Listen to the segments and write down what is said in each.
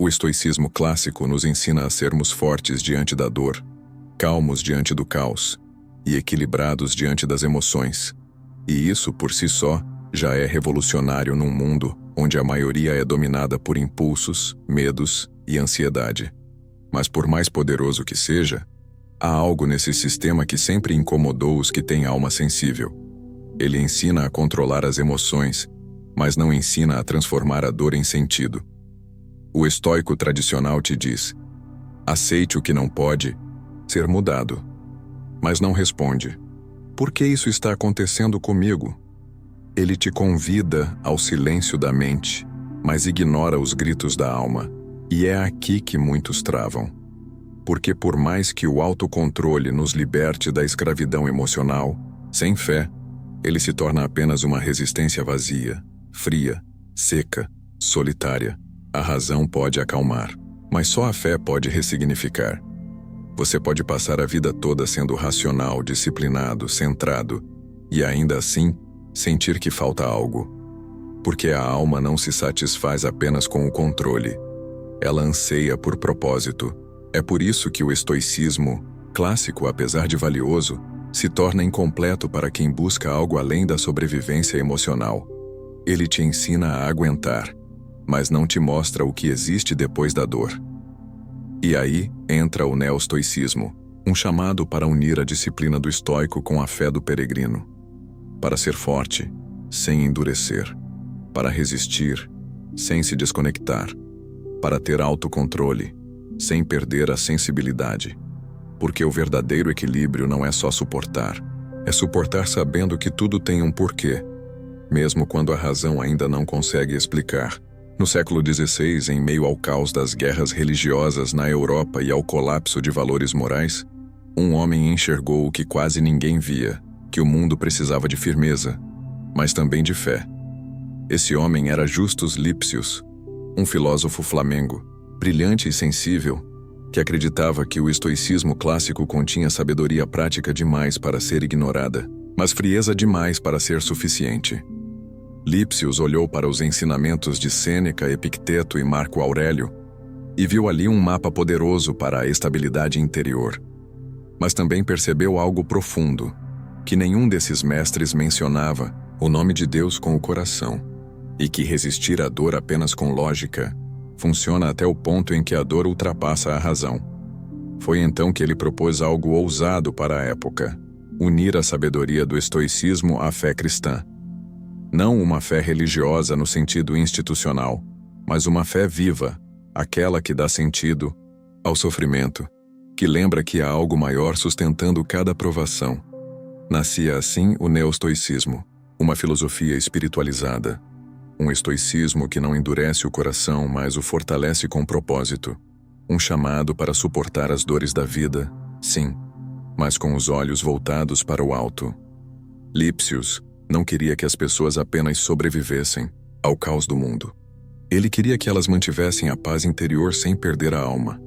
O estoicismo clássico nos ensina a sermos fortes diante da dor, calmos diante do caos e equilibrados diante das emoções. E isso, por si só, já é revolucionário num mundo onde a maioria é dominada por impulsos, medos e ansiedade. Mas por mais poderoso que seja, há algo nesse sistema que sempre incomodou os que têm alma sensível. Ele ensina a controlar as emoções, mas não ensina a transformar a dor em sentido. O estoico tradicional te diz: aceite o que não pode ser mudado. Mas não responde: por que isso está acontecendo comigo? Ele te convida ao silêncio da mente, mas ignora os gritos da alma. E é aqui que muitos travam. Porque por mais que o autocontrole nos liberte da escravidão emocional, sem fé, ele se torna apenas uma resistência vazia, fria, seca, solitária. A razão pode acalmar, mas só a fé pode ressignificar. Você pode passar a vida toda sendo racional, disciplinado, centrado, e ainda assim sentir que falta algo. Porque a alma não se satisfaz apenas com o controle. Ela anseia por propósito. É por isso que o estoicismo, clássico apesar de valioso, se torna incompleto para quem busca algo além da sobrevivência emocional. Ele te ensina a aguentar, mas não te mostra o que existe depois da dor. E aí entra o neostoicismo, um chamado para unir a disciplina do estoico com a fé do peregrino. Para ser forte, sem endurecer. Para resistir, sem se desconectar. Para ter autocontrole, sem perder a sensibilidade. Porque o verdadeiro equilíbrio não é só suportar, é suportar sabendo que tudo tem um porquê, mesmo quando a razão ainda não consegue explicar. No século XVI, em meio ao caos das guerras religiosas na Europa e ao colapso de valores morais, um homem enxergou o que quase ninguém via, que o mundo precisava de firmeza, mas também de fé. Esse homem era Justus Lipsius, um filósofo flamengo, brilhante e sensível, que acreditava que o estoicismo clássico continha sabedoria prática demais para ser ignorada, mas frieza demais para ser suficiente. Lipsius olhou para os ensinamentos de Sêneca, Epicteto e Marco Aurélio e viu ali um mapa poderoso para a estabilidade interior. Mas também percebeu algo profundo, que nenhum desses mestres mencionava: o nome de Deus com o coração, e que resistir à dor apenas com lógica funciona até o ponto em que a dor ultrapassa a razão. Foi então que ele propôs algo ousado para a época: unir a sabedoria do estoicismo à fé cristã. Não uma fé religiosa no sentido institucional, mas uma fé viva, aquela que dá sentido ao sofrimento, que lembra que há algo maior sustentando cada provação. Nascia assim o neostoicismo, uma filosofia espiritualizada, um estoicismo que não endurece o coração, mas o fortalece com propósito, um chamado para suportar as dores da vida, sim, mas com os olhos voltados para o alto. Lipsius não queria que as pessoas apenas sobrevivessem ao caos do mundo. Ele queria que elas mantivessem a paz interior sem perder a alma.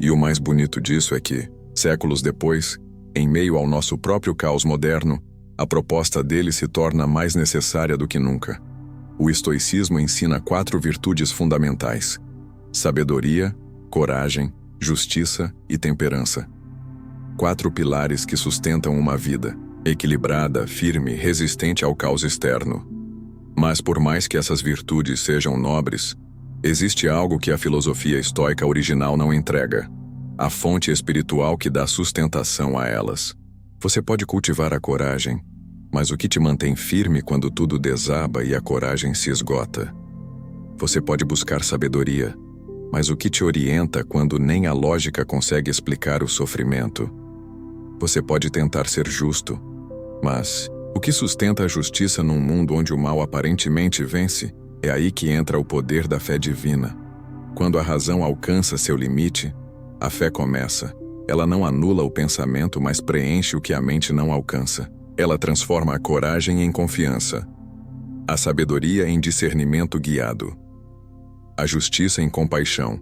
E o mais bonito disso é que, séculos depois, em meio ao nosso próprio caos moderno, a proposta dele se torna mais necessária do que nunca. O estoicismo ensina 4 virtudes fundamentais: sabedoria, coragem, justiça e temperança. 4 pilares que sustentam uma vida equilibrada, firme, resistente ao caos externo. Mas por mais que essas virtudes sejam nobres, existe algo que a filosofia estoica original não entrega: a fonte espiritual que dá sustentação a elas. Você pode cultivar a coragem, mas o que te mantém firme quando tudo desaba e a coragem se esgota? Você pode buscar sabedoria, mas o que te orienta quando nem a lógica consegue explicar o sofrimento? Você pode tentar ser justo, mas o que sustenta a justiça num mundo onde o mal aparentemente vence? É aí que entra o poder da fé divina. Quando a razão alcança seu limite, a fé começa. Ela não anula o pensamento, mas preenche o que a mente não alcança. Ela transforma a coragem em confiança, a sabedoria em discernimento guiado, a justiça em compaixão,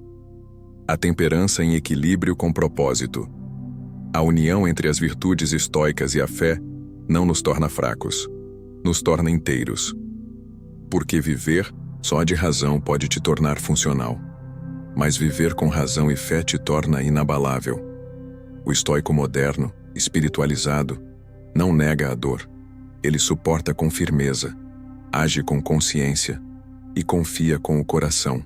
a temperança em equilíbrio com propósito. A união entre as virtudes estoicas e a fé não nos torna fracos, nos torna inteiros. Porque viver só de razão pode te tornar funcional. mas viver com razão e fé te torna inabalável. O estoico moderno, espiritualizado, não nega a dor. Ele suporta com firmeza, age com consciência e confia com o coração,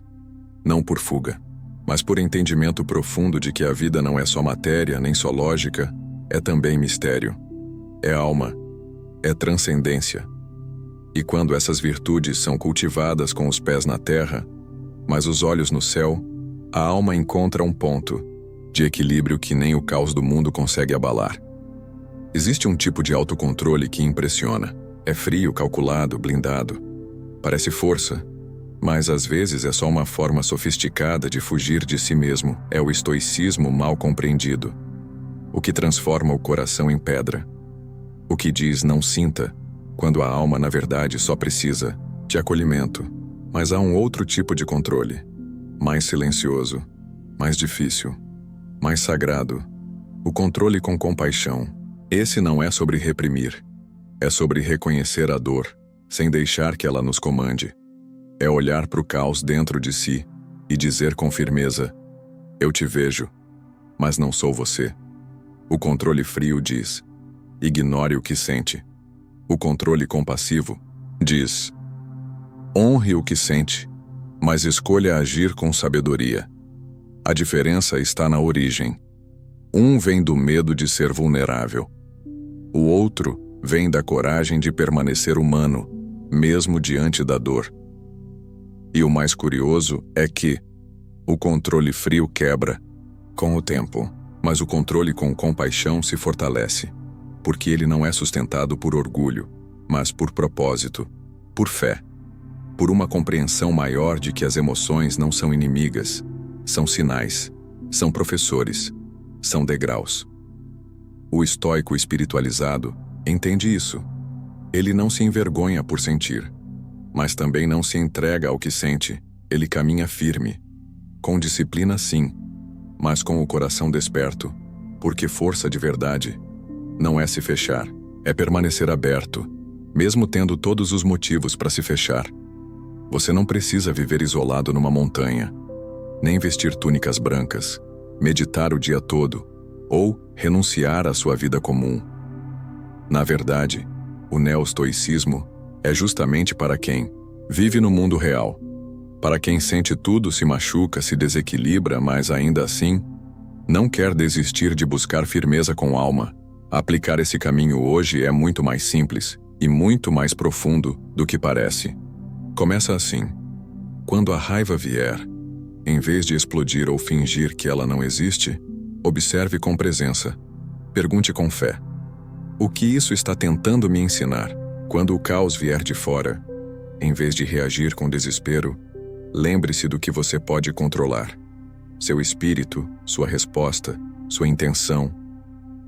não por fuga, mas por entendimento profundo de que a vida não é só matéria, nem só lógica, é também mistério, é alma, é transcendência. E quando essas virtudes são cultivadas com os pés na terra, mas os olhos no céu, a alma encontra um ponto de equilíbrio que nem o caos do mundo consegue abalar. Existe um tipo de autocontrole que impressiona. É frio, calculado, blindado. Parece força, mas às vezes é só uma forma sofisticada de fugir de si mesmo. É o estoicismo mal compreendido, o que transforma o coração em pedra. O que diz não sinta, quando a alma na verdade só precisa de acolhimento. Mas há um outro tipo de controle, mais silencioso, mais difícil, mais sagrado. O controle com compaixão. Esse não é sobre reprimir, é sobre reconhecer a dor, sem deixar que ela nos comande. É olhar para o caos dentro de si e dizer com firmeza: eu te vejo, mas não sou você. O controle frio diz: ignore o que sente. O controle compassivo diz: honre o que sente, mas escolha agir com sabedoria. A diferença está na origem. Um vem do medo de ser vulnerável. O outro vem da coragem de permanecer humano, mesmo diante da dor. E o mais curioso é que o controle frio quebra com o tempo, mas o controle com compaixão se fortalece, porque ele não é sustentado por orgulho, mas por propósito, por fé, por uma compreensão maior de que as emoções não são inimigas, são sinais, são professores, são degraus. O estoico espiritualizado entende isso. Ele não se envergonha por sentir, mas também não se entrega ao que sente. Ele caminha firme, com disciplina sim, mas com o coração desperto, porque força de verdade não é se fechar, é permanecer aberto, mesmo tendo todos os motivos para se fechar. Você não precisa viver isolado numa montanha, nem vestir túnicas brancas, meditar o dia todo, ou renunciar à sua vida comum. Na verdade, o neostoicismo é justamente para quem vive no mundo real, para quem sente tudo, se machuca, se desequilibra, mas ainda assim não quer desistir de buscar firmeza com alma. Aplicar esse caminho hoje é muito mais simples e muito mais profundo do que parece. Começa assim: quando a raiva vier, em vez de explodir ou fingir que ela não existe, observe com presença. Pergunte com fé: o que isso está tentando me ensinar? Quando o caos vier de fora, em vez de reagir com desespero, lembre-se do que você pode controlar. Seu espírito, sua resposta, sua intenção.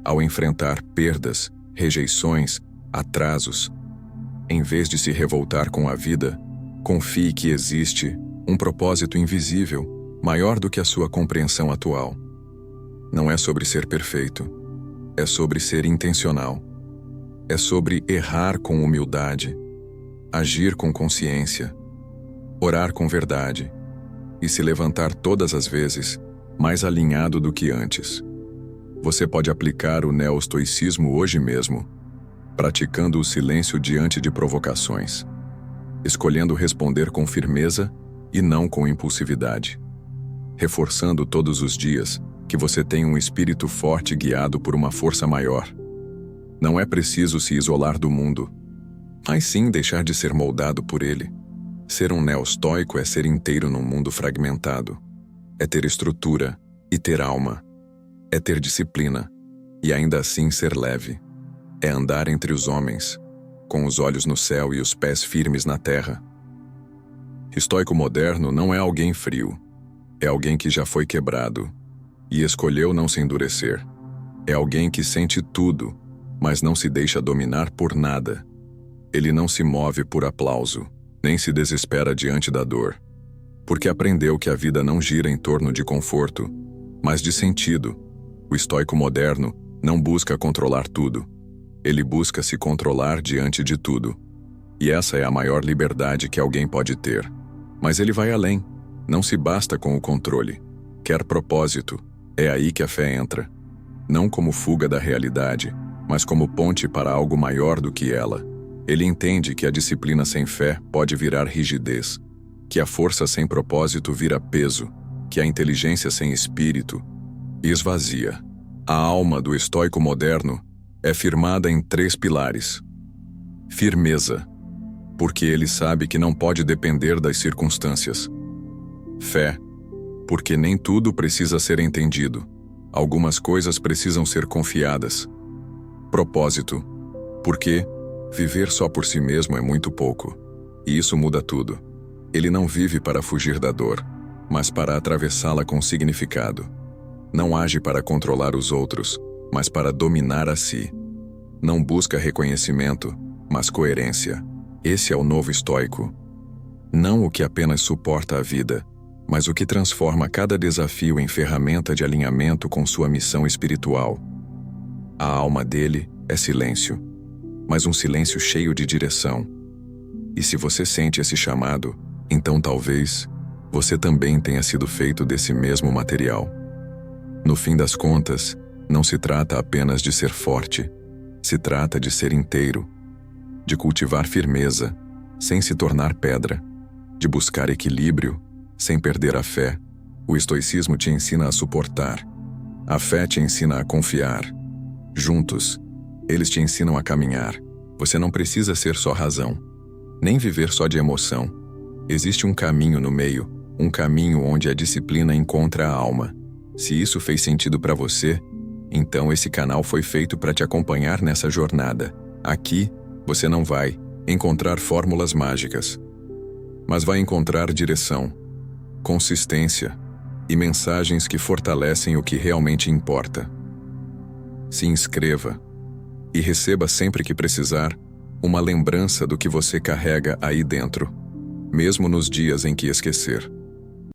Ao enfrentar perdas, rejeições, atrasos, em vez de se revoltar com a vida, confie que existe um propósito invisível, maior do que a sua compreensão atual. Não é sobre ser perfeito, é sobre ser intencional. É sobre errar com humildade, agir com consciência, orar com verdade e se levantar todas as vezes mais alinhado do que antes. Você pode aplicar o neostoicismo hoje mesmo, praticando o silêncio diante de provocações, escolhendo responder com firmeza e não com impulsividade, reforçando todos os dias que você tem um espírito forte guiado por uma força maior. Não é preciso se isolar do mundo, mas sim deixar de ser moldado por ele. Ser um neostoico é ser inteiro num mundo fragmentado. É ter estrutura e ter alma. É ter disciplina e ainda assim ser leve. É andar entre os homens, com os olhos no céu e os pés firmes na terra. Estoico moderno não é alguém frio. É alguém que já foi quebrado e escolheu não se endurecer. É alguém que sente tudo, mas não se deixa dominar por nada. Ele não se move por aplauso, nem se desespera diante da dor, porque aprendeu que a vida não gira em torno de conforto, mas de sentido. O estoico moderno não busca controlar tudo. Ele busca se controlar diante de tudo. E essa é a maior liberdade que alguém pode ter. Mas ele vai além. Não se basta com o controle. Quer propósito. É aí que a fé entra. Não como fuga da realidade, mas como ponte para algo maior do que ela. Ele entende que a disciplina sem fé pode virar rigidez, que a força sem propósito vira peso, que a inteligência sem espírito esvazia. A alma do estoico moderno é firmada em 3 pilares. Firmeza, porque ele sabe que não pode depender das circunstâncias. Fé, porque nem tudo precisa ser entendido. Algumas coisas precisam ser confiadas. Propósito, porque viver só por si mesmo é muito pouco, e isso muda tudo. Ele não vive para fugir da dor, mas para atravessá-la com significado. Não age para controlar os outros, mas para dominar a si. Não busca reconhecimento, mas coerência. Esse é o novo estoico. Não o que apenas suporta a vida, mas o que transforma cada desafio em ferramenta de alinhamento com sua missão espiritual. A alma dele é silêncio, mas um silêncio cheio de direção. E se você sente esse chamado, então talvez você também tenha sido feito desse mesmo material. No fim das contas, não se trata apenas de ser forte, se trata de ser inteiro, de cultivar firmeza, sem se tornar pedra, de buscar equilíbrio, sem perder a fé. O estoicismo te ensina a suportar. A fé te ensina a confiar. Juntos, eles te ensinam a caminhar. Você não precisa ser só razão, nem viver só de emoção. Existe um caminho no meio, um caminho onde a disciplina encontra a alma. Se isso fez sentido para você, então esse canal foi feito para te acompanhar nessa jornada. Aqui, você não vai encontrar fórmulas mágicas, mas vai encontrar direção, consistência e mensagens que fortalecem o que realmente importa. Se inscreva e receba sempre que precisar uma lembrança do que você carrega aí dentro, mesmo nos dias em que esquecer.